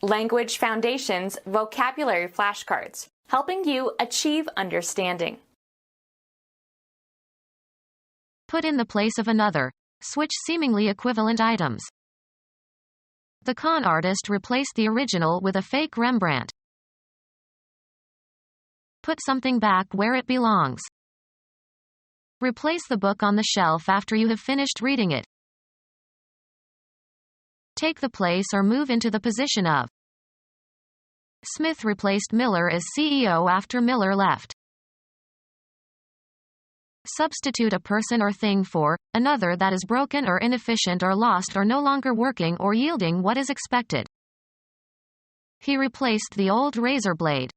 Language Foundations Vocabulary Flashcards, helping you achieve understanding. Put in the place of another. Switch seemingly equivalent items. The con artist replaced the original with a fake Rembrandt. Put something back where it belongs. Replace the book on the shelf after you have finished reading it. Take the place or move into the position of. Smith replaced Miller as CEO after Miller left. Substitute a person or thing for another that is broken or inefficient or lost or no longer working or yielding what is expected. He replaced the old razor blade.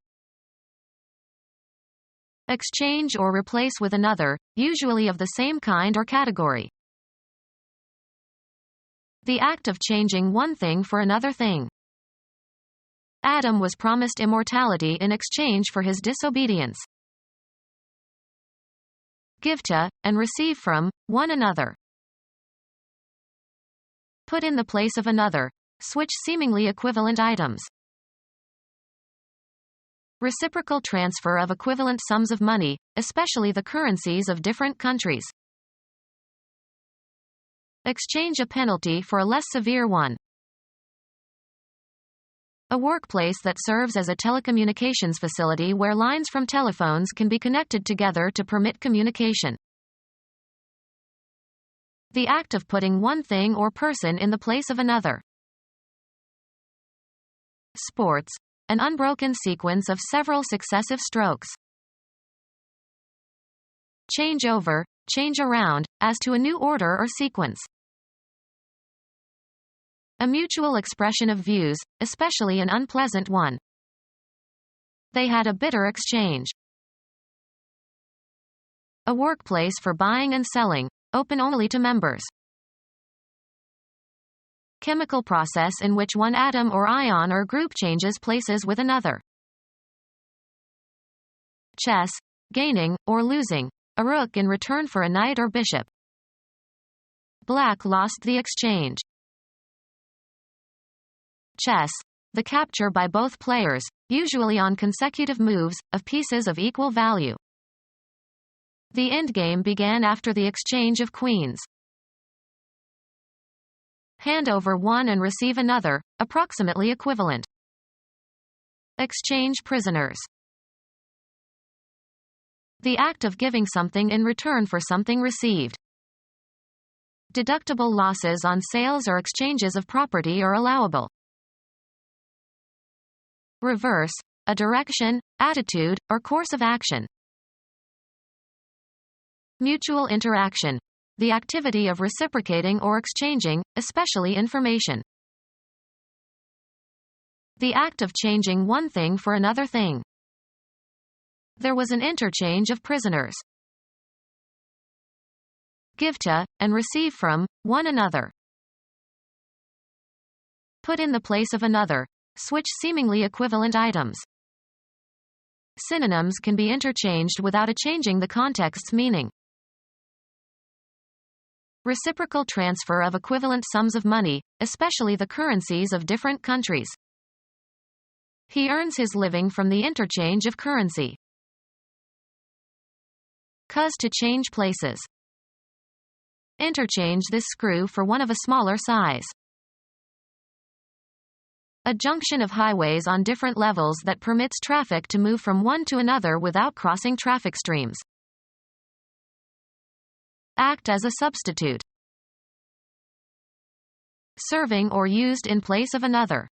Exchange or replace with another, usually of the same kind or category. The act of changing one thing for another thing. Adam was promised immortality in exchange for his disobedience. Give to, and receive from, one another. Put in the place of another. Switch seemingly equivalent items. Reciprocal transfer of equivalent sums of money, especially the currencies of different countries. Exchange a penalty for a less severe one. A workplace that serves as a telecommunications facility where lines from telephones can be connected together to permit communication. The act of putting one thing or person in the place of another. Sports. An unbroken sequence of several successive strokes. Change over, change around, as to a new order or sequence. A mutual expression of views, especially an unpleasant one. They had a bitter exchange. A workplace for buying and selling, open only to members. Chemical process in which one atom or ion or group changes places with another. Chess, gaining, or losing, a rook in return for a knight or bishop. Black lost the exchange. Chess, the capture by both players, usually on consecutive moves, of pieces of equal value. The endgame began after the exchange of queens. Hand over one and receive another, approximately equivalent. Exchange prisoners. The act of giving something in return for something received. Deductible losses on sales or exchanges of property are allowable. Reverse, a direction, attitude, or course of action. Mutual interaction. The activity of reciprocating or exchanging, especially information. The act of changing one thing for another thing. There was an interchange of prisoners. Give to, and receive from, one another. Put in the place of another. Switch seemingly equivalent items. Synonyms can be interchanged without changing the context's meaning. Reciprocal transfer of equivalent sums of money, especially the currencies of different countries. He earns his living from the interchange of currency. Cause to change places. Interchange this screw for one of a smaller size. A junction of highways on different levels that permits traffic to move from one to another without crossing traffic streams. Act as a substitute. Serving or used in place of another.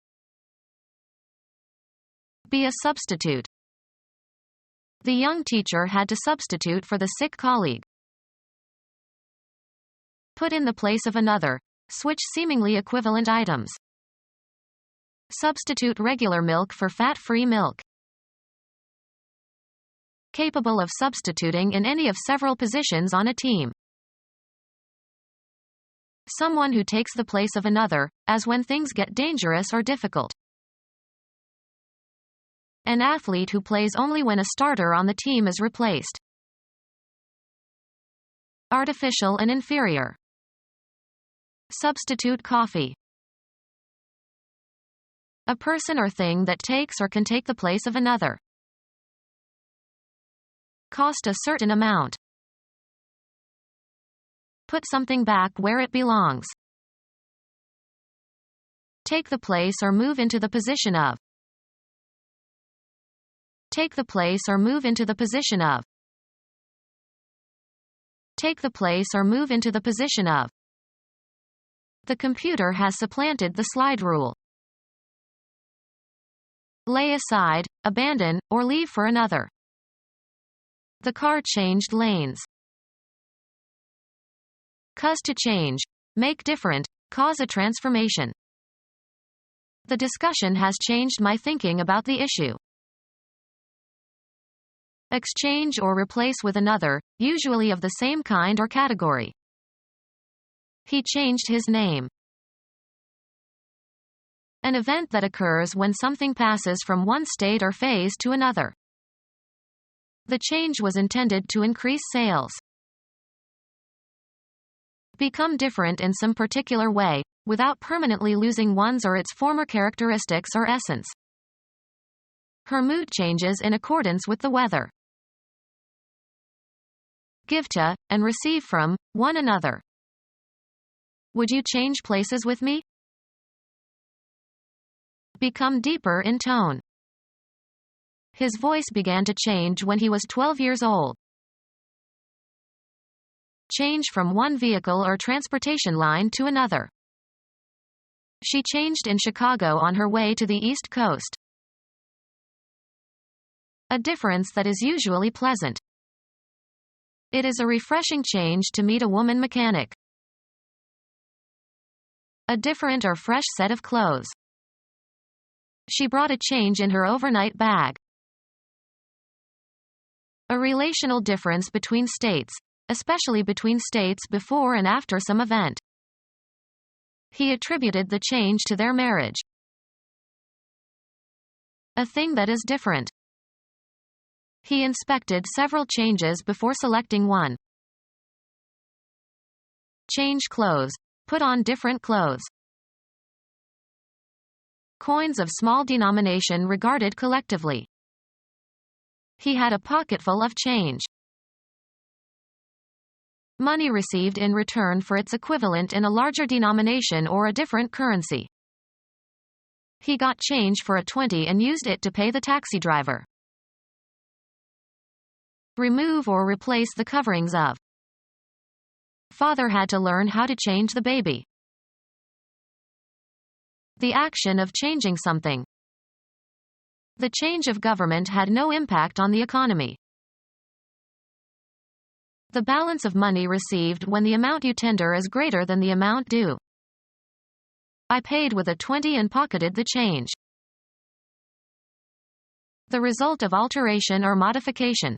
Be a substitute. The young teacher had to substitute for the sick colleague. Put in the place of another. Switch seemingly equivalent items. Substitute regular milk for fat-free milk. Capable of substituting in any of several positions on a team. Someone who takes the place of another, as when things get dangerous or difficult. An athlete who plays only when a starter on the team is replaced. Artificial and inferior. Substitute coffee. A person or thing that takes or can take the place of another. Cost a certain amount. Put something back where it belongs. Take the place or move into the position of. Take the place or move into the position of. Take the place or move into the position of. The computer has supplanted the slide rule. Lay aside, abandon, or leave for another. The car changed lanes. Cause to change, make different, cause a transformation. The discussion has changed my thinking about the issue. Exchange or replace with another, usually of the same kind or category. He changed his name. An event that occurs when something passes from one state or phase to another. The change was intended to increase sales. Become different in some particular way, without permanently losing one's or its former characteristics or essence. Her mood changes in accordance with the weather. Give to, and receive from, one another. Would you change places with me? Become deeper in tone. His voice began to change when he was 12 years old. Change from one vehicle or transportation line to another. She changed in Chicago on her way to the East Coast. A difference that is usually pleasant. It is a refreshing change to meet a woman mechanic. A different or fresh set of clothes. She brought a change in her overnight bag. A relational difference between states, especially between states before and after some event. He attributed the change to their marriage. A thing that is different. He inspected several changes before selecting one. Change clothes. Put on different clothes. Coins of small denomination regarded collectively. He had a pocketful of change. Money received in return for its equivalent in a larger denomination or a different currency. He got change for a 20 and used it to pay the taxi driver. Remove or replace the coverings of. Father had to learn how to change the baby. The action of changing something. The change of government had no impact on the economy. The balance of money received when the amount you tender is greater than the amount due. I paid with a 20 and pocketed the change. The result of alteration or modification.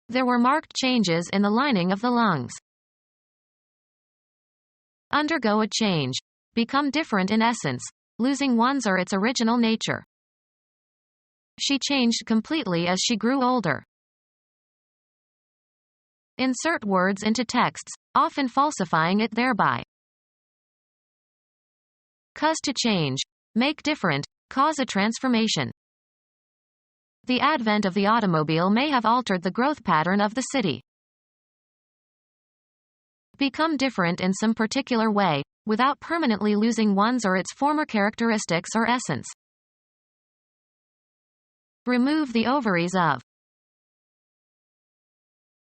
There were marked changes in the lining of the lungs. Undergo a change. Become different in essence, losing one's or its original nature. She changed completely as she grew older. Insert words into texts, often falsifying it thereby. Cause to change. Make different, cause a transformation. The advent of the automobile may have altered the growth pattern of the city. Become different in some particular way, without permanently losing one's or its former characteristics or essence. Remove the ovaries of.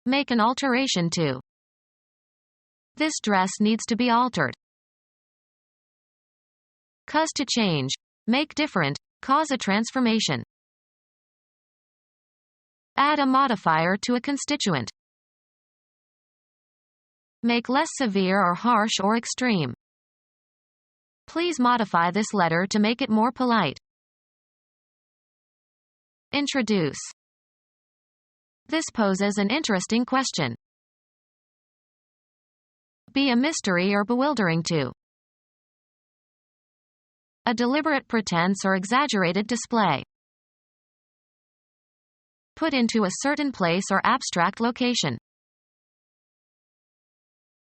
Make an alteration to. This dress needs to be altered. Cause to change. Make different, cause a transformation. Add a modifier to a constituent. Make less severe or harsh or extreme. Please modify this letter to make it more polite. Introduce. This poses an interesting question. Be a mystery or bewildering to. A deliberate pretense or exaggerated display. Put into a certain place or abstract location.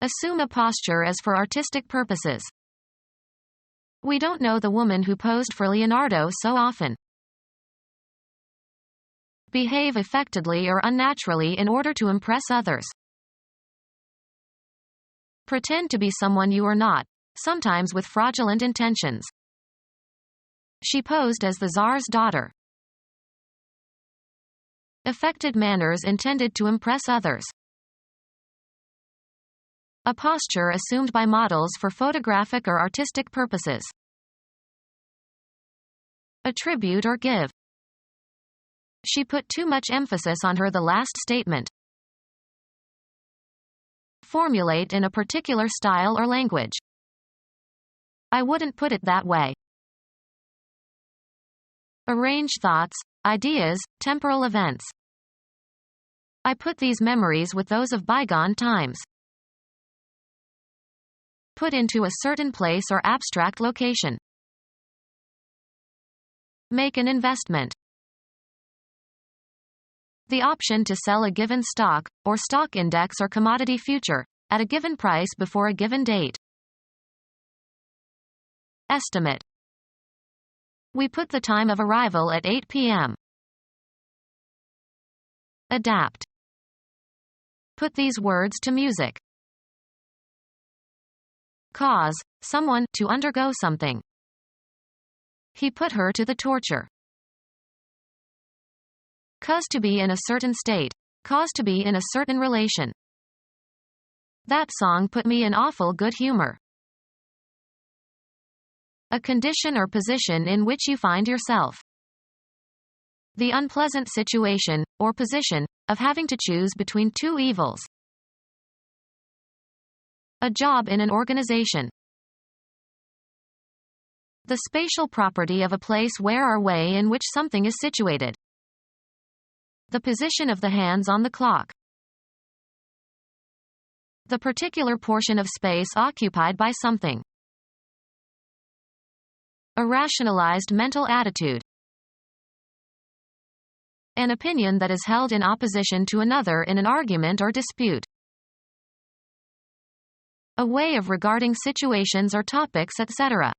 Assume a posture as for artistic purposes. We don't know the woman who posed for Leonardo so often. Behave affectedly or unnaturally in order to impress others. Pretend to be someone you are not, sometimes with fraudulent intentions. She posed as the Tsar's daughter. Affected manners intended to impress others. A posture assumed by models for photographic or artistic purposes. Attribute or give. She put too much emphasis on the last statement. Formulate in a particular style or language. I wouldn't put it that way. Arrange thoughts, ideas, temporal events. I put these memories with those of bygone times. Put into a certain place or abstract location. Make an investment. The option to sell a given stock, or stock index or commodity future, at a given price before a given date. Estimate. We put the time of arrival at 8 p.m. Adapt. Put these words to music. Cause someone to undergo something. He put her to the torture. Cause to be in a certain state. Cause to be in a certain relation. That song put me in awful good humor. A condition or position in which you find yourself. The unpleasant situation, or position, of having to choose between two evils. A job in an organization. The spatial property of a place where or way in which something is situated. The position of the hands on the clock. The particular portion of space occupied by something. A rationalized mental attitude. An opinion that is held in opposition to another in an argument or dispute. A way of regarding situations or topics, etc.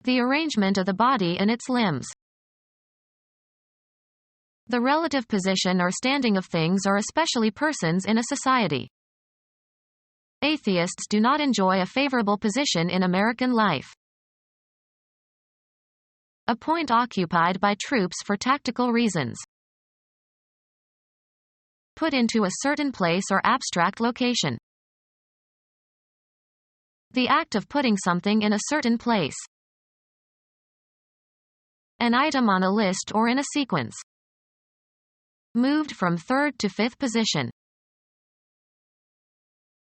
The arrangement of the body and its limbs. The relative position or standing of things or especially persons in a society. Atheists do not enjoy a favorable position in American life. A point occupied by troops for tactical reasons. Put into a certain place or abstract location. The act of putting something in a certain place. An item on a list or in a sequence. Moved from third to fifth position.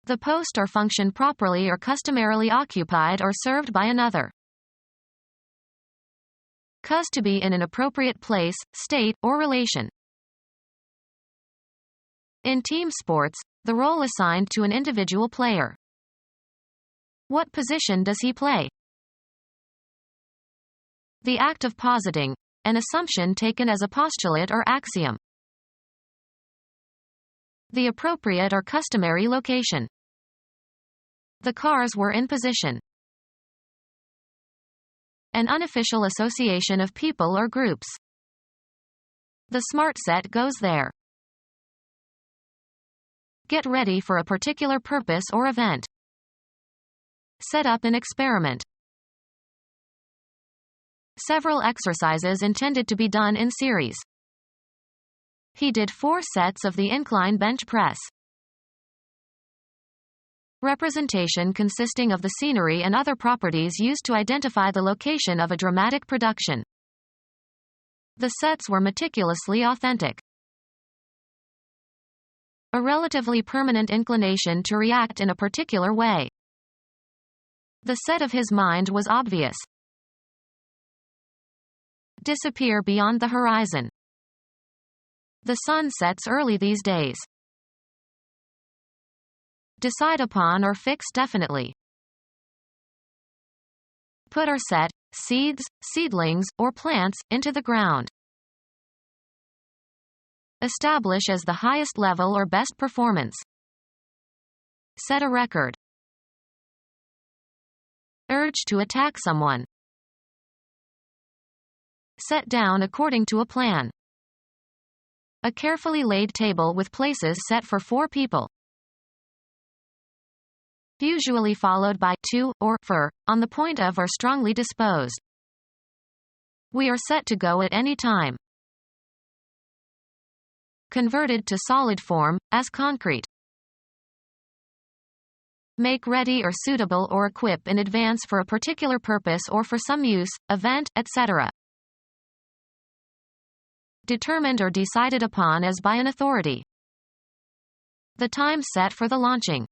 The post or function properly or customarily occupied or served by another. Cause to be in an appropriate place, state, or relation. In team sports, the role assigned to an individual player. What position does he play? The act of positing, an assumption taken as a postulate or axiom. The appropriate or customary location. The cars were in position. An unofficial association of people or groups. The smart set goes there. Get ready for a particular purpose or event. Set up an experiment. Several exercises intended to be done in series. He did 4 sets of the incline bench press. Representation consisting of the scenery and other properties used to identify the location of a dramatic production. The sets were meticulously authentic. A relatively permanent inclination to react in a particular way. The set of his mind was obvious. Disappear beyond the horizon. The sun sets early these days. Decide upon or fix definitely. Put or set, seeds, seedlings, or plants, into the ground. Establish as the highest level or best performance. Set a record. Urge to attack someone. Set down according to a plan. A carefully laid table with places set for 4 people. Usually followed by to or for, on the point of or strongly disposed. We are set to go at any time. Converted to solid form, as concrete. Make ready or suitable or equip in advance for a particular purpose or for some use, event, etc. Determined or decided upon as by an authority. The time set for the launching.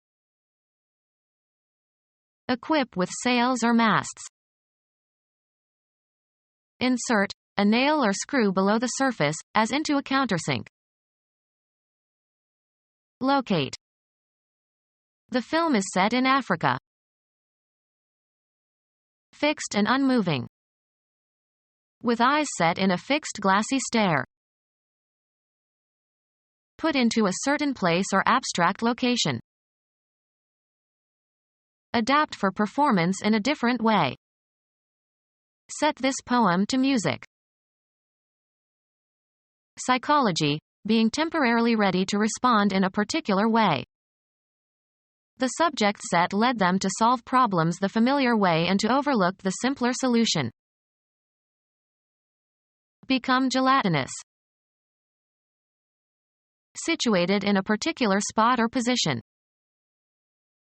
Equip with sails or masts. Insert a nail or screw below the surface, as into a countersink. Locate. The film is set in Africa. Fixed and unmoving. With eyes set in a fixed glassy stare. Put into a certain place or abstract location. Adapt for performance in a different way. Set this poem to music. Psychology, being temporarily ready to respond in a particular way. The subject set led them to solve problems the familiar way and to overlook the simpler solution. Become gelatinous. Situated in a particular spot or position.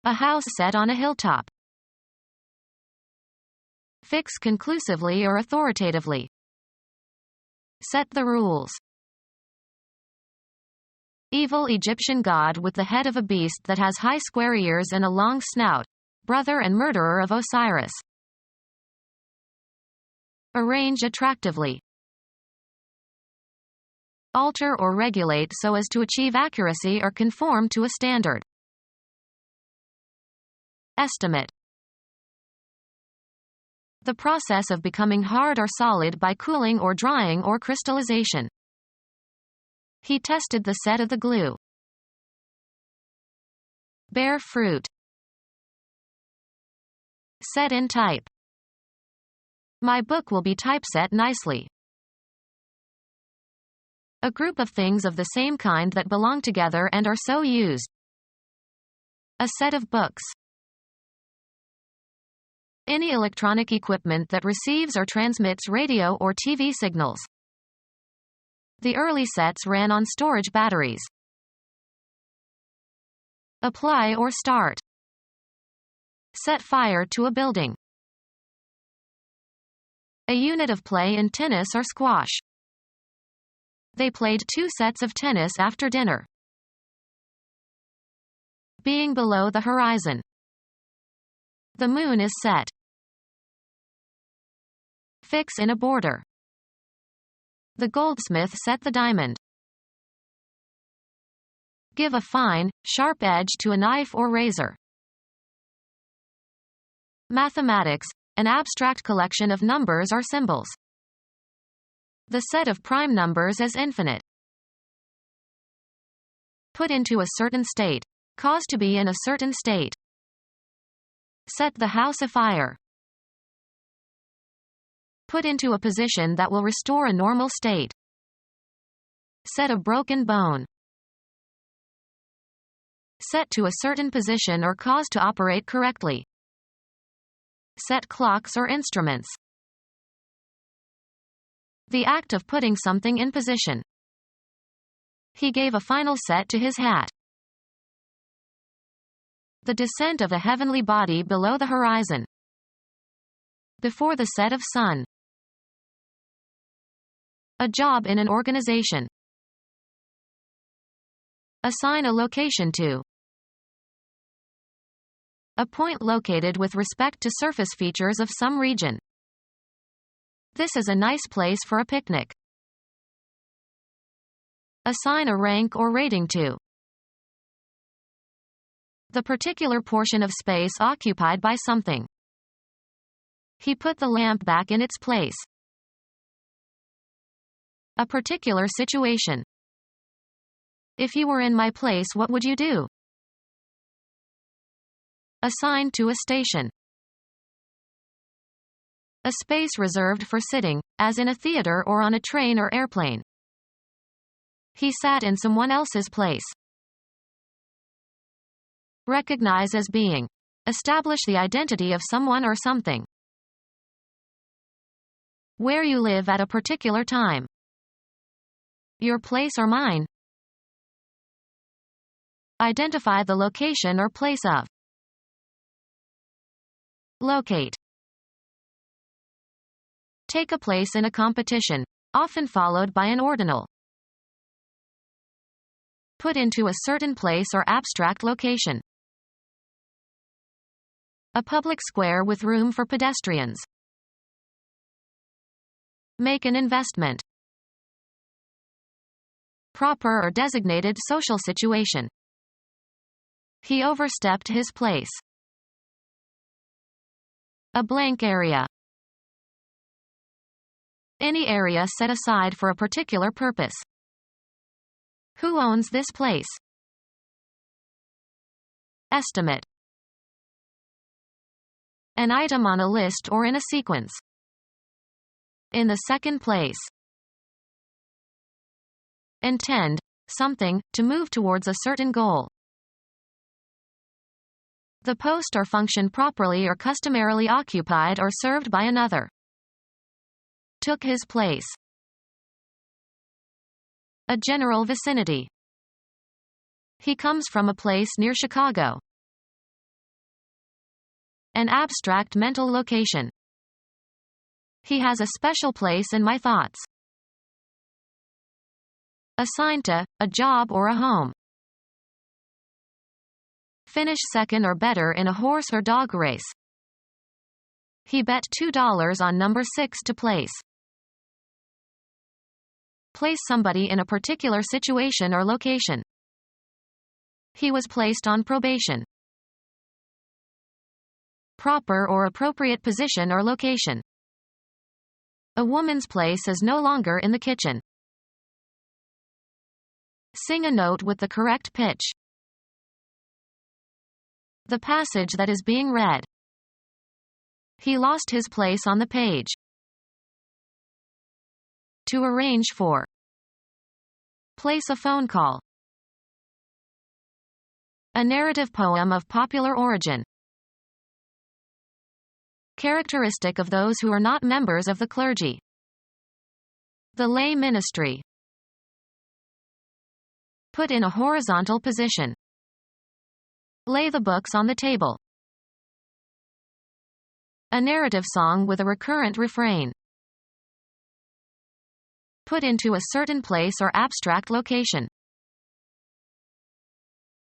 A house set on a hilltop. Fix conclusively or authoritatively. Set the rules. Evil Egyptian god with the head of a beast that has high square ears and a long snout, brother and murderer of Osiris. Arrange attractively. Alter or regulate so as to achieve accuracy or conform to a standard. Estimate. The process of becoming hard or solid by cooling or drying or crystallization. He tested the set of the glue. Bear fruit. Set in type. My book will be typeset nicely. A group of things of the same kind that belong together and are so used. A set of books. Any electronic equipment that receives or transmits radio or TV signals. The early sets ran on storage batteries. Apply or start. Set fire to a building. A unit of play in tennis or squash. They played 2 sets of tennis after dinner. Being below the horizon. The moon is set. Fix in a border. The goldsmith set the diamond. Give a fine, sharp edge to a knife or razor. Mathematics, an abstract collection of numbers or symbols. The set of prime numbers as infinite. Put into a certain state. Cause to be in a certain state. Set the house afire. Put into a position that will restore a normal state. Set a broken bone. Set to a certain position or cause to operate correctly. Set clocks or instruments. The act of putting something in position. He gave a final set to his hat. The descent of a heavenly body below the horizon. Before the set of sun. A job in an organization. Assign a location to. A point located with respect to surface features of some region. This is a nice place for a picnic. Assign a rank or rating to. The particular portion of space occupied by something. He put the lamp back in its place. A particular situation. If you were in my place, what would you do? Assigned to a station. A space reserved for sitting, as in a theater or on a train or airplane. He sat in someone else's place. Recognize as being. Establish the identity of someone or something. Where you live at a particular time. Your place or mine. Identify the location or place of. Locate. Take a place in a competition, often followed by an ordinal. Put into a certain place or abstract location. A public square with room for pedestrians. Make an investment. Proper or designated social situation. He overstepped his place. A blank area. Any area set aside for a particular purpose. Who owns this place? Estimate. An item on a list or in a sequence. In the second place. Intend, something, to move towards a certain goal. The post or function properly or customarily occupied or served by another. Took his place. A general vicinity. He comes from a place near Chicago. An abstract mental location. He has a special place in my thoughts. Assigned to, a job or a home. Finish second or better in a horse or dog race. He bet $2 on number 6 to place. Place somebody in a particular situation or location. He was placed on probation. Proper or appropriate position or location. A woman's place is no longer in the kitchen. Sing a note with the correct pitch. The passage that is being read. He lost his place on the page. To arrange for. Place a phone call. A narrative poem of popular origin. Characteristic of those who are not members of the clergy. The lay ministry. Put in a horizontal position. Lay the books on the table. A narrative song with a recurrent refrain. Put into a certain place or abstract location.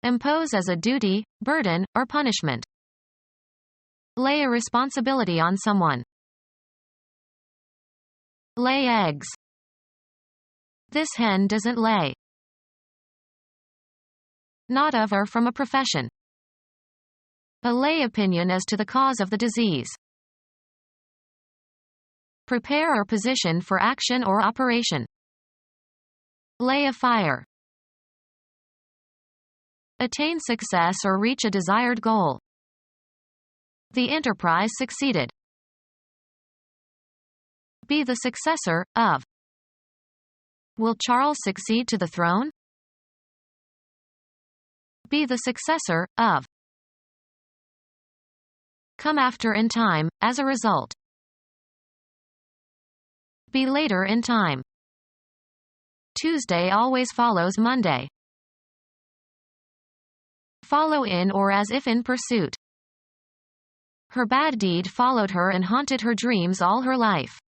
Impose as a duty, burden, or punishment. Lay a responsibility on someone. Lay eggs. This hen doesn't lay. Not of or from a profession. A lay opinion as to the cause of the disease. Prepare or position for action or operation. Lay a fire. Attain success or reach a desired goal. The enterprise succeeded. Be the successor of. Will Charles succeed to the throne? Be the successor of. Come after in time, as a result. Be later in time. Tuesday always follows Monday. Follow in or as if in pursuit. Her bad deed followed her and haunted her dreams all her life.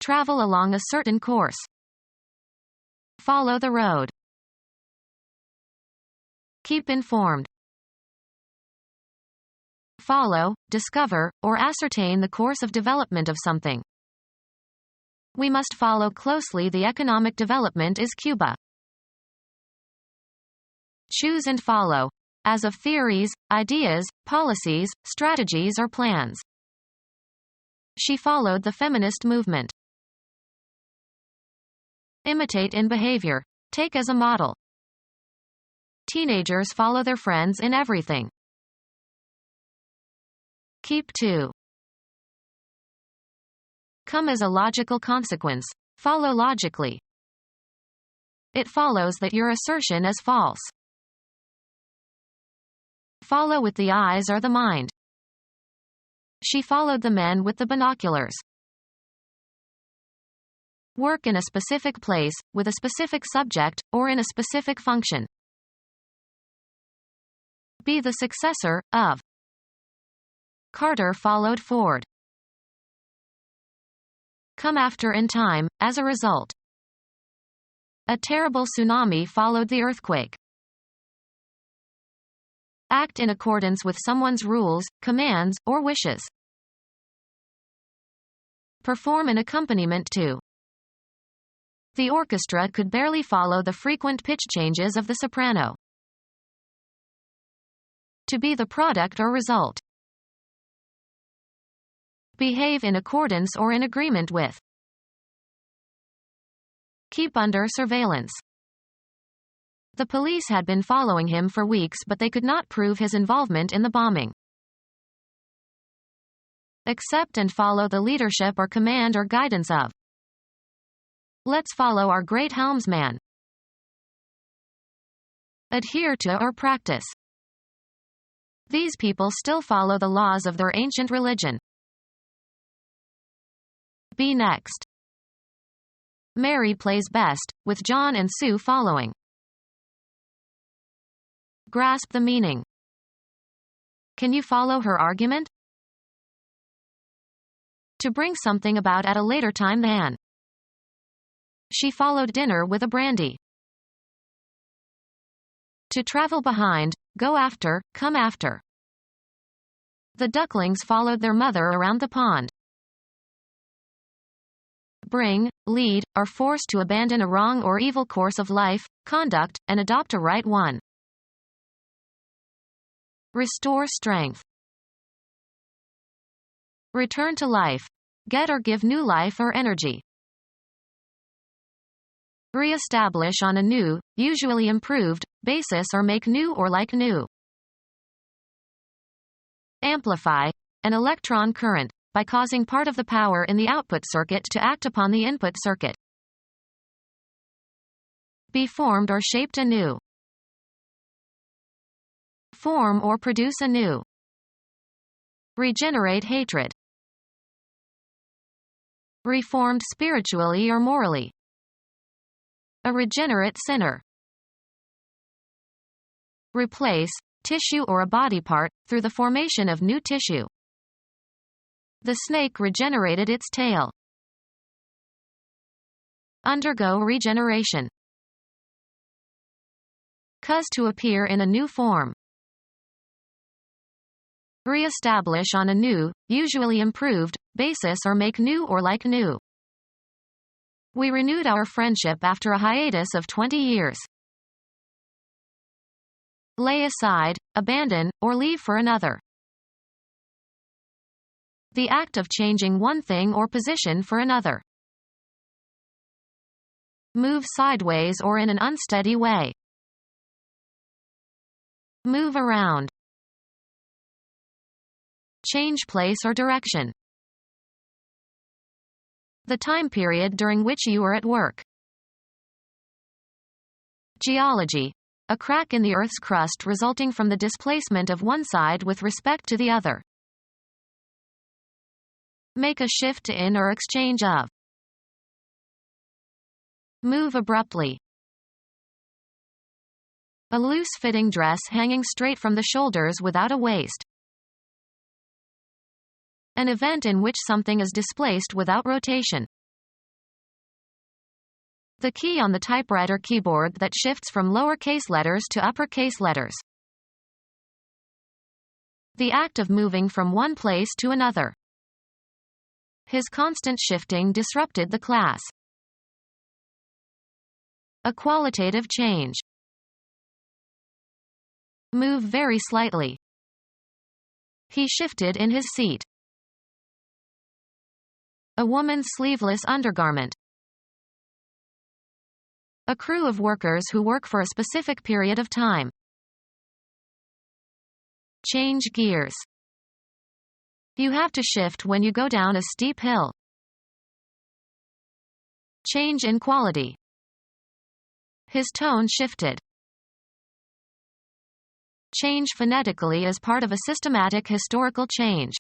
Travel along a certain course. Follow the road. Keep informed. Follow, discover, or ascertain the course of development of something. We must follow closely the economic development is Cuba. Choose and follow, as of theories, ideas, policies, strategies or plans. She followed the feminist movement. Imitate in behavior. Take as a model. Teenagers follow their friends in everything. Keep to. Come as a logical consequence. Follow logically. It follows that your assertion is false. Follow with the eyes or the mind. She followed the men with the binoculars. Work in a specific place, with a specific subject, or in a specific function. Be the successor of. Carter followed Ford. Come after in time, as a result. A terrible tsunami followed the earthquake. Act in accordance with someone's rules, commands, or wishes. Perform an accompaniment to. The orchestra could barely follow the frequent pitch changes of the soprano. To be the product or result. Behave in accordance or in agreement with. Keep under surveillance. The police had been following him for weeks, but they could not prove his involvement in the bombing. Accept and follow the leadership or command or guidance of. Let's follow our great helmsman. Adhere to or practice. These people still follow the laws of their ancient religion. Be next. Mary plays best, with John and Sue following. Grasp the meaning. Can you follow her argument? To bring something about at a later time than. She followed dinner with a brandy. To travel behind, go after, come after. The ducklings followed their mother around the pond. Bring, lead, are forced to abandon a wrong or evil course of life, conduct, and adopt a right one. Restore strength. Return to life. Get or give new life or energy. Re-establish on a new, usually improved, basis or make new or like new. Amplify, an electron current, by causing part of the power in the output circuit to act upon the input circuit. Be formed or shaped anew. Form or produce anew. Regenerate hatred. Reformed spiritually or morally. A regenerate sinner. Replace, tissue or a body part, through the formation of new tissue. The snake regenerated its tail. Undergo regeneration. Cause to appear in a new form. Re-establish on a new, usually improved, basis or make new or like new. We renewed our friendship after a hiatus of 20 years. Lay aside, abandon, or leave for another. The act of changing one thing or position for another. Move sideways or in an unsteady way. Move around. Change place or direction. The time period during which you are at work. Geology. A crack in the Earth's crust resulting from the displacement of one side with respect to the other. Make a shift in or exchange of. Move abruptly. A loose-fitting dress hanging straight from the shoulders without a waist. An event in which something is displaced without rotation. The key on the typewriter keyboard that shifts from lowercase letters to uppercase letters. The act of moving from one place to another. His constant shifting disrupted the class. A qualitative change. Move very slightly. He shifted in his seat. A woman's sleeveless undergarment. A crew of workers who work for a specific period of time. Change gears. You have to shift when you go down a steep hill. Change in quality. His tone shifted. Change phonetically as part of a systematic historical change.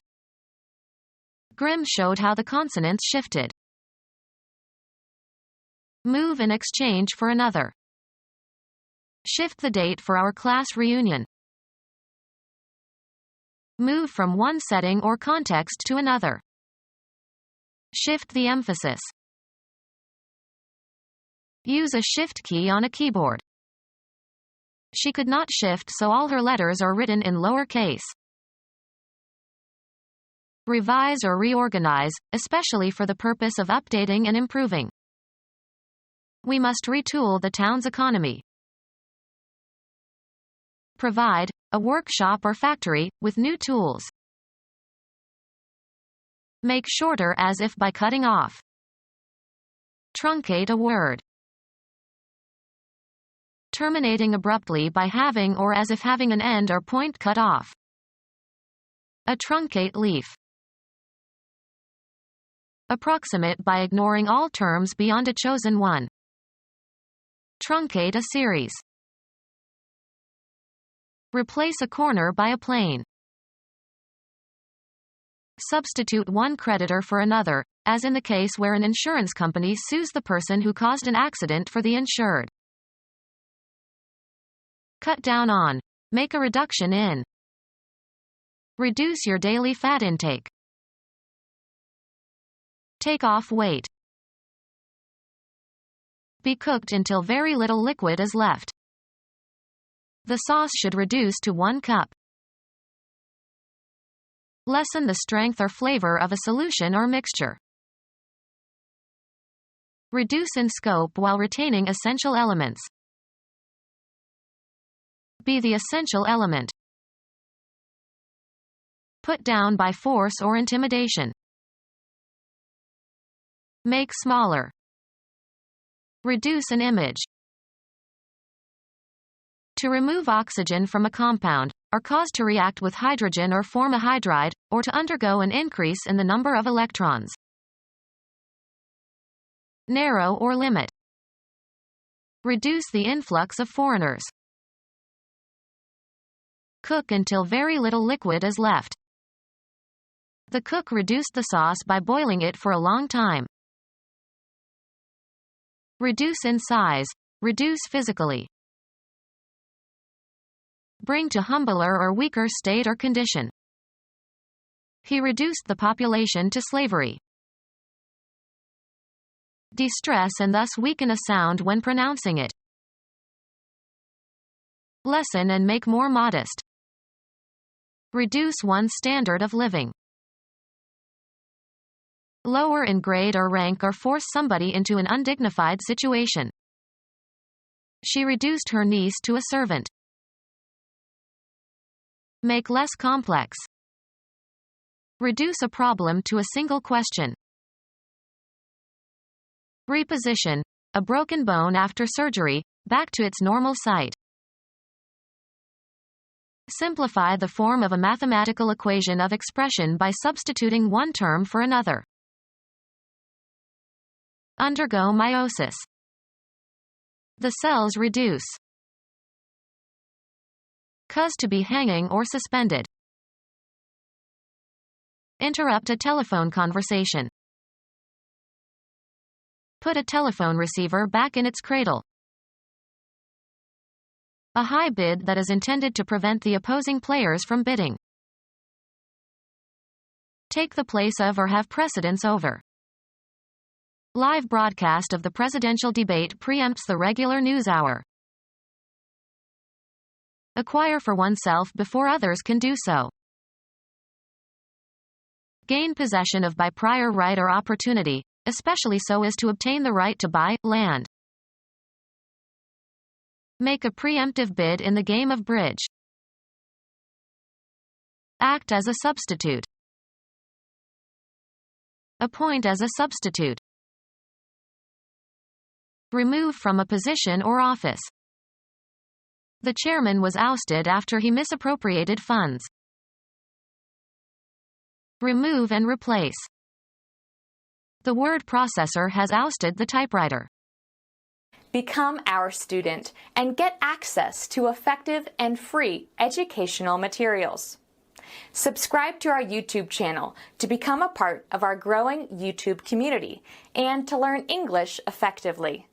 Grimm showed how the consonants shifted. Move in exchange for another. Shift the date for our class reunion. Move from one setting or context to another. Shift the emphasis. Use a shift key on a keyboard. She could not shift, so all her letters are written in lower case. Revise or reorganize, especially for the purpose of updating and improving. We must retool the town's economy. Provide a workshop or factory with new tools. Make shorter as if by cutting off. Truncate a word. Terminating abruptly by having or as if having an end or point cut off. A truncate leaf. Approximate by ignoring all terms beyond a chosen one. Truncate a series. Replace a corner by a plane. Substitute one creditor for another, as in the case where an insurance company sues the person who caused an accident for the insured. Cut down on. Make a reduction in. Reduce your daily fat intake. Take off weight. Be cooked until very little liquid is left. The sauce should reduce to 1 cup. Lessen the strength or flavor of a solution or mixture. Reduce in scope while retaining essential elements. Be the essential element. Put down by force or intimidation. Make smaller. Reduce an image. To remove oxygen from a compound, or cause to react with hydrogen or form a hydride, or to undergo an increase in the number of electrons. Narrow or limit. Reduce the influx of foreigners. Cook until very little liquid is left. The cook reduced the sauce by boiling it for a long time. Reduce in size. Reduce physically. Bring to humbler or weaker state or condition. He reduced the population to slavery. De-stress and thus weaken a sound when pronouncing it. Lessen and make more modest. Reduce one's standard of living. Lower in grade or rank or force somebody into an undignified situation. She reduced her niece to a servant. Make less complex. Reduce a problem to a single question. Reposition a broken bone after surgery back to its normal site. Simplify the form of a mathematical equation of expression by substituting one term for another. Undergo meiosis. The cells reduce. Cause to be hanging or suspended. Interrupt a telephone conversation. Put a telephone receiver back in its cradle. A high bid that is intended to prevent the opposing players from bidding. Take the place of or have precedence over. Live broadcast of the presidential debate preempts the regular news hour. Acquire for oneself before others can do so. Gain possession of by prior right or opportunity, especially so as to obtain the right to buy land. Make a preemptive bid in the game of bridge. Act as a substitute. Appoint as a substitute. Remove from a position or office. The chairman was ousted after he misappropriated funds. Remove and replace. The word processor has ousted the typewriter. Become our student and get access to effective and free educational materials. Subscribe to our YouTube channel to become a part of our growing YouTube community and to learn English effectively.